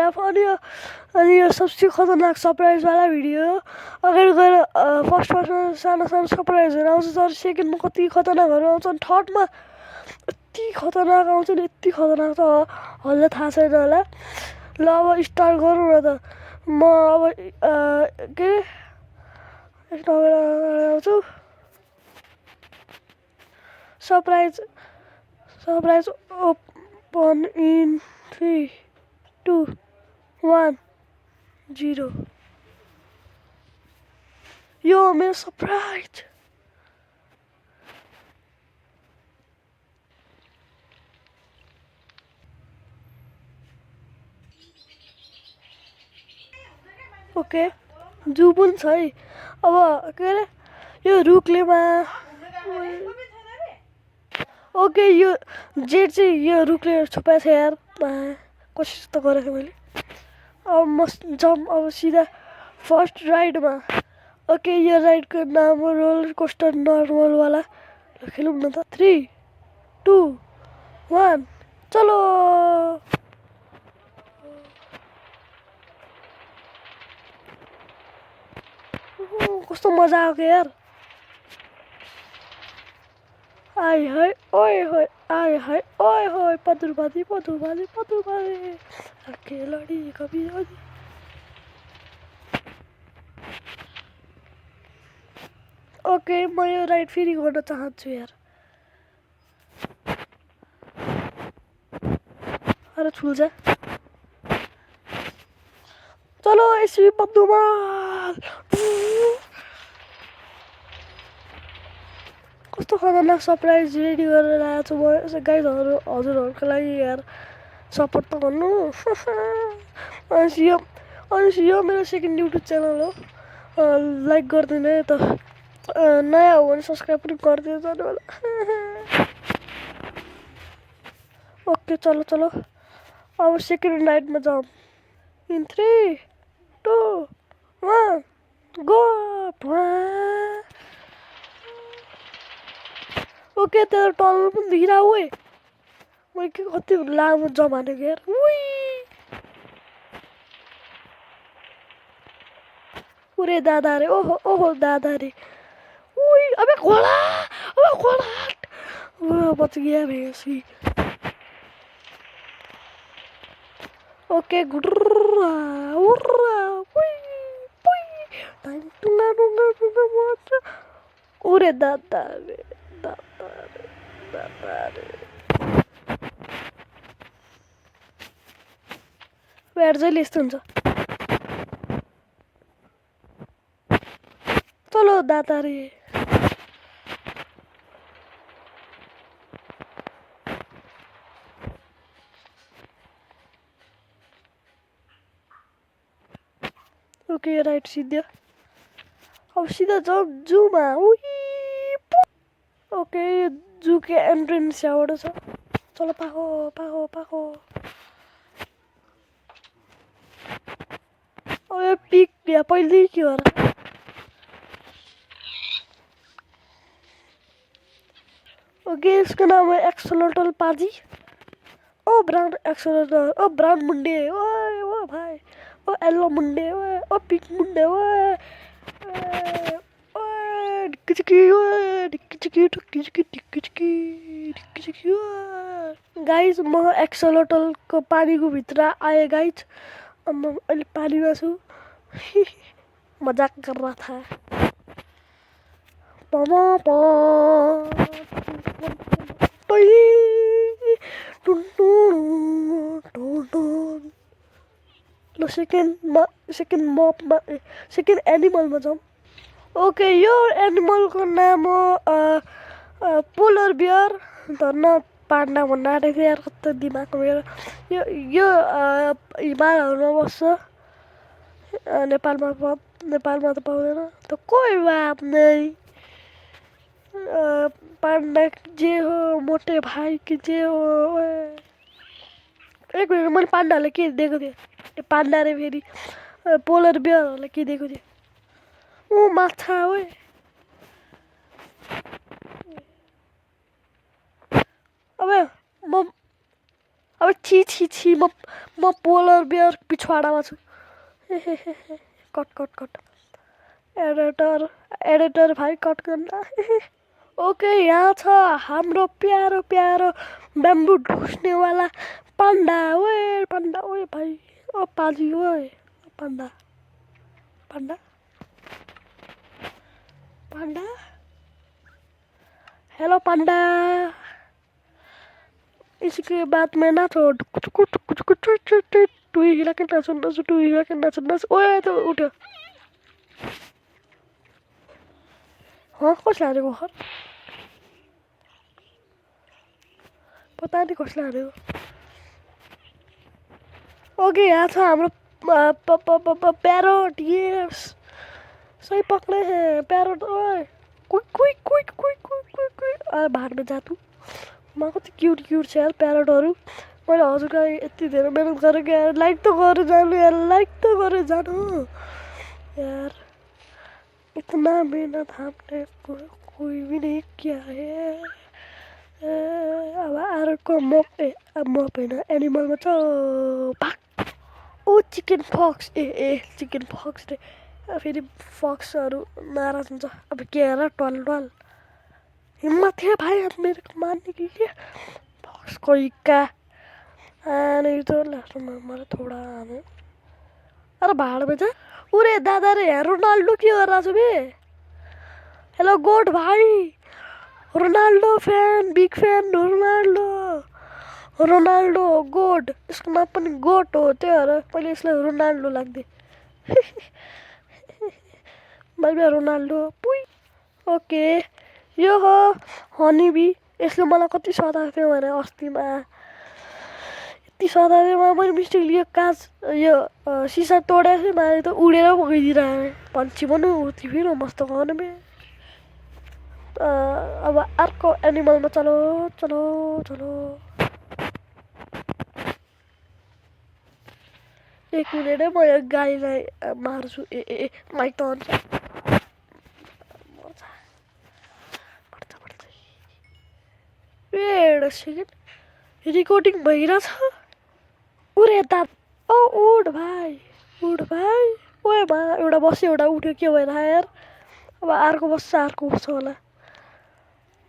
Life अनि यो सबसे खतरनाक सरप्राइजवाला भिडियो हो। अगाडि गएर फर्स्टमा सानो सानो सरप्राइजहरू आउँछ तर सेकेन्डमा कति खतरनाकहरू आउँछन् थर्डमा यति खतरनाक आउँछन् यति खतरनाक त हल्ला थाहा छैन होला। ल अब स्टार्ट गरौँ न त। म अब के अरे एक नम्बर आउँछु। Surprise open in 3, 2, 1, 0। यो मेरो सरप्राइज। ओके जू पनि छ है। अब के अरे यो रुखलेमा ओके यो जेट चाहिँ यो रुखले छुपाएको छ यार। कोसिस त गरेको मैले। अब म जाउँ अब सिधा फर्स्ट राइडमा। ओके यो राइडको नाम हो रोलर कोस्टर नर्मलवाला। ल खेलौँ न त। 3, 2, 1 चलो। कस्तो मजा आएको यार। आय हाय ओए होए आय हाय ओए होए पदुरबादी खेलाडी कभी ओके म यो राइड फेरि गर्न चाहन्छु यार। अरे छुल्छ चलो यसरी बन्दुमा कस्तो खतरनाक सरप्राइज रेडी गरेर आएको छु म गाइजहरू हजुरहरूको लागि यार। सपोर्ट त गर्नु। अनि यो मेरो सेकेन्ड युट्युब च्यानल हो। लाइक गरिदिनु है त। नयाँ हो भने सब्सक्राइब पनि गरिदिनु जानु होला। ओके चलो चलो अब सेकेन्ड राइडमा जाउँ। In 3, 2, 1 go. ओके तेरो टनल पनि देखिरहेको है। मैले के कति लामो जम हानेको यार। उरे दादा रे ओहो दादा रे। अबे खोला बच गया भैंसी। ओके उरे दादा रे ब्याट जहिले यस्तो हुन्छ। चलो दादा रे। ओके राइट सिधा अब सीधा जाओ जूमा। ओके जू के एंट्रेंस यहाँबाट छ। चलो पाखो अब यो पिक भ्या पहिल्यै के हो र। ओके इसको नाम है एक्सोलोटल पाजी। ओ ब्राउन एक्सोलोटल ओ ब्राउन मुंडे ओ भाई ओ येलो मुंडे ओ पिक मुंडे गाइज म एक्सोलोटलको पानीको भित्र आएँ गाइज। म अहिले पानीमा छु। मजाक कर रहा था। ल सेकेन्ड एनिमलमा जाउँ। ओके यो एनिमलको नाम हो पोलर बियर। धन्न पान्डा भन्न आँटेको थियो यार कस्तो दिमागको मेरो। यो हिमालहरूमा बस्छ। नेपालमा त पाउँदैन त कोही बात नहीं। पान्डा जे हो मोटे भाइ कि जे हो। एक मिनट मैले पान्डाहरूलाई के दिएको थिएँ। पान्डा रे फेरि पोलर बियरहरूलाई के दिएको थिएँ। ऊ माछा ओए। अबे अब छि छि छि म पोलर बियर पिछवाडामा छु कट कट कट एडिटर भाइ कट गर्न ओके यहाँ छ हाम्रो प्यारो प्यारो ब्याम्बु ढुस्नेवाला पान्डा ओए भाइ ओ पाजी ओए panda panda panda hello panda इसके बाद में ना तो टुई हिला के नाच ओए तो उठ्यो कसले हारेको घर पता नहीं कसले हारेको ओके यहाँ छ हाम्रो प्यारोट यस सही पक्रे हैं प्यारोट ओए कुई भाड में जा तू म कति क्यूट छ यार प्यारोटहरू मैले हजुरका यति धेरै मेहनत गरेको यार लाइक त गरेर जानु यार इतना मेहनत हमने कोई भी नहीं किया है अब अर्को मप होइन एनिमलमा छ ओ चिकन फक्स चिकन फक्स रे फेरि फक्सहरू नाराज हुन्छ अब के हेर टल हिम्मत थियो भाइ अब मेरे को मारने के लिए फक्स कोई का नहीं तो लास्टमा मलाई थोड़ा आने अरे भाड में जा उरे दादा रे यार रोनाल्डो के हो रहा बे हेलो गोड भाई Ronaldo fan big fan Ronaldo गोड इसको नाम पनि गोट हो त्यो भएर पहिले यसलाई रोनाल्डो लाग्दै मैले रोनाल्डो पुई ओके यो हो हनीबी यसले मलाई कति सताएको थियो भने अस्तिमा यति सताएको मैले मिस्टेकले यो काँच यो सिसा तोडेको थिएँ मैले त उडेर गइदिरहेँ पन्छी पनि उड्थ्यो फेरि मस्त गर्नु बे अब अर्को एनिमलमा चलो एक मिनट है म यो गाईलाई मार्छु माइक त अन छ वेट अ सेकेन्ड रिकर्डिङ भइरहेछ उरे दा ओ उठ भाइ ओए बा एउटा बस्यो एउटा उठ्यो के भएर यार अब अर्को बस्छ होला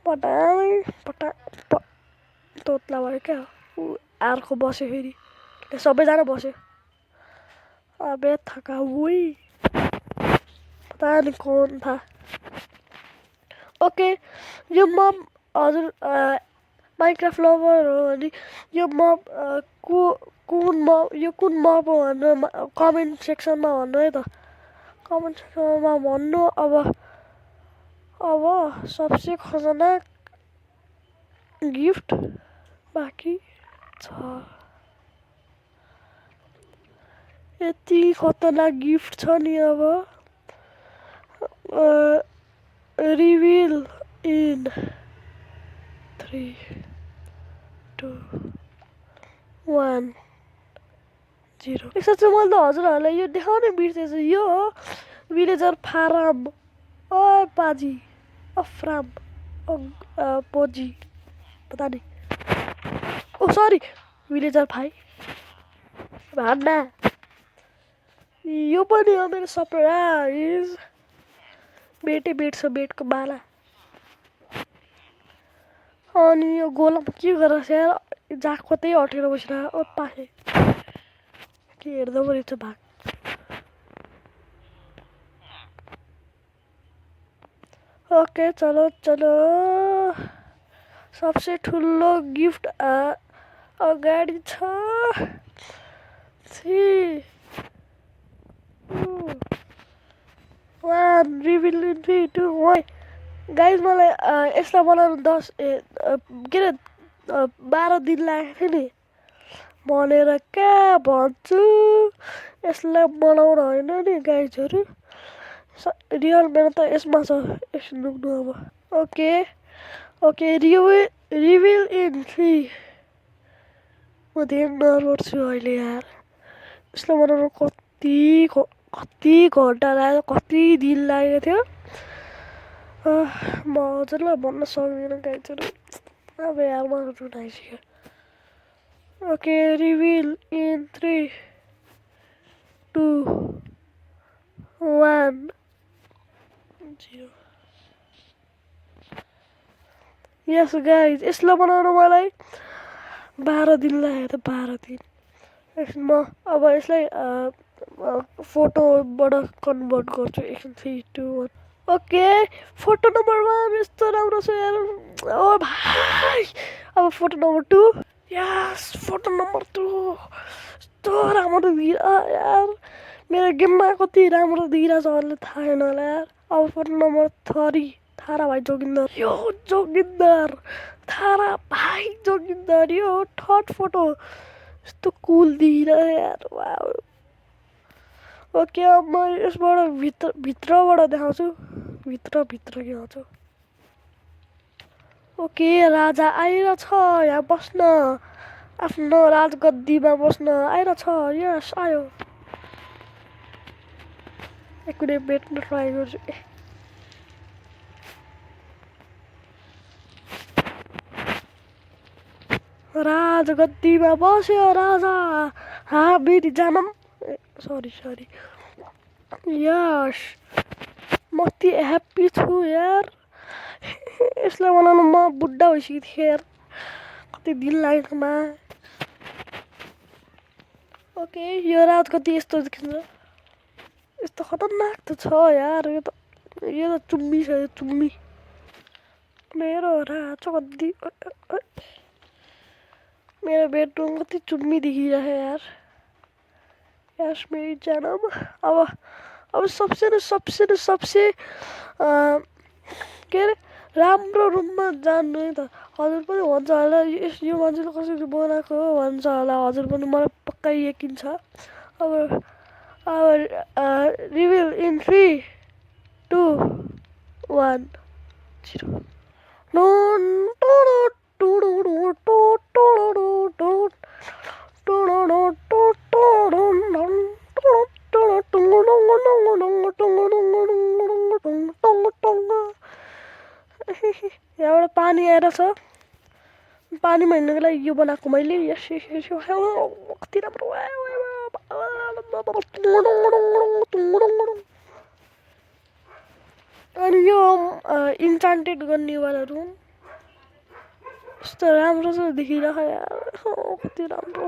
पटा तोत्ला भयो क्या अर्को बस्यो फेरि सबैजना बस्यो अबे थका हुई पता नहीं कौन था ओके यो मम हजुर माइनक्राफ्ट लभर हो भने यो मम कुन मम हो भनेर कमेन्ट सेक्सनमा भन्नु है त कमेन्ट सेक्सनमा भन्नु अब सबसे खतरनाक गिफ्ट बाँकी छ यति खतरनाक गिफ्ट छ नि अब रिभिल इन 3 2 1 0 एकसाथ चाहिँ मैले त हजुरहरूलाई यो देखाउनै बिर्सेछु यो हो भिलेजर फार्म ओ पाजी अफ्राम पोजी पता नहीं ओ सरी भिलेजर भाइ भान्ना यो पनि हो मेरो सरप्राइज बेट्छ बेटको बाला अनि यो गोलामा के गरेछ यार जाक कतै अटेर बसिरह ओ पाखे के हेर्दा पनि छ भाग ओके चलो सबसे ठुलो गिफ्ट अगाडि छ 3 1 रिभिल इन 3 2 1 गाइज मलाई यसलाई बनाउनु 10 के अरे 12 दिन लागेको थियो नि भनेर क्या भन्छु यसलाई बनाउन होइन नि गाइजहरू रियल मेरो त यसमा छ एकछिन दुख्नु अब ओके रिभिल इन 3 म धेरै नर्भस छु अहिले यार यसलाई बनाउनु कति घन्टा लाग्यो कति दिन लागेको थियो म हजुरलाई भन्न सक्दिनँ गाइजहरू अब यार मलाई रुन आइसक्यो Okay, reveal in 3, 2, 1, 0. Yes, guys, यसलाई बनाउन मलाई 12 दिन लाग्यो। 12 दिन। यसमा अब यसलाई फोटोबाट कन्भर्ट गर्छु। एकछिन 3, 2, 1. ओके, फोटो नम्बर 1 यस्तो राम्रो छ यार। ओ भाइ, अब फोटो नम्बर 2। यस, फोटो नम्बर 2 यस्तो राम्रो दिइरा यार। मेरो गेममा कति राम्रो दिइरहेछ अरूले थाहा छैन होला यार। अब फोटो नम्बर 3, थारा भाइ जोगिन्दर। यो जोगिन्दर, थारा भाइ जोगिन्दर, यो थर्ड फोटो यस्तो कुल दिइरह यार। वाउ। ओके, अब म यसबाट भित्रबाट देखाउँछु। भित्र के आउँछ। ओके, राजा आइरहेछ यहाँ बस्न, आफ्नो राजगद्दीमा बस्न आइरहेछ। यस, आयो। एकचोटि भेट्न ट्राई गर्छु। राजगद्दीमा बस्यो राजा। मेरी जानम। सरी। यस, म कति ह्याप्पी छु यार। यसलाई बनाउनु म बुढ्ढा भइसकेको थिएँ यार। कति दिन लागेको मा। ओके, यो राजगद्दी यस्तो देखिन्छ। यस्तो खतरनाक त छ यार। यो त चुम्मी छ। यो चुम्मी मेरो राजगद्दी। मेरो बेडरुम कति चुम्मी देखिरहेको यार। यस, मेरी जानम। अब सबसे के अरे राम्रो रुममा जानु है त। हजुर पनि भन्छ होला यो मान्छेले कसरी बनाएको भन्छ होला। हजुर पनि मलाई पक्का यकिन छ। अब रिभिल इन 3, 2, 1, 0. यहाँबाट पानी आएर छ। पानीमा हिँड्नको लागि यो बनाएको मैले। यस कति राम्रो। अनि यो इन्चान्टेड गर्नेवाला रुम यस्तो राम्रो छ देखिरहेको यार। कति राम्रो।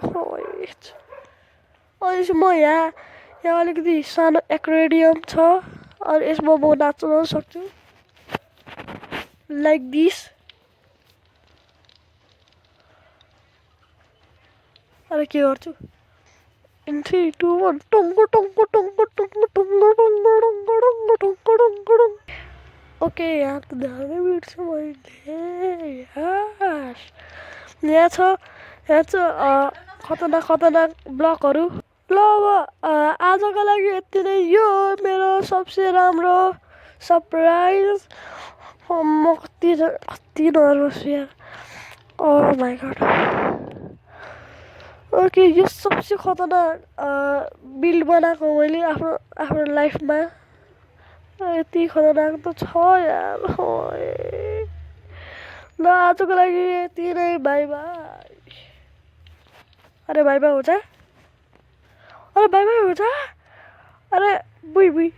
अनि म यहाँ अलिकति सानो एक्वेरियम छ। अनि यसमा म नाच्न सक्छु लाइक दिस। अरे के गर्छु। इन 3, 2, 1 ओके, यहाँ त ध्यानै बिर्छु मैले। यहाँ छ खतरनाक ब्लकहरू। ल अब आजको लागि यति नै। यो मेरो सबसे राम्रो सरप्राइज। म कति नर्भस यार। ओह माई गॉड। ओके, यो सबसे खतरनाक बिल्ड बनाएको मैले आफ्नो लाइफमा। यति खतरनाक त छ यार। ल आजको लागि यति नै। By by. अरे बाई बाई हो जा। अरे बुई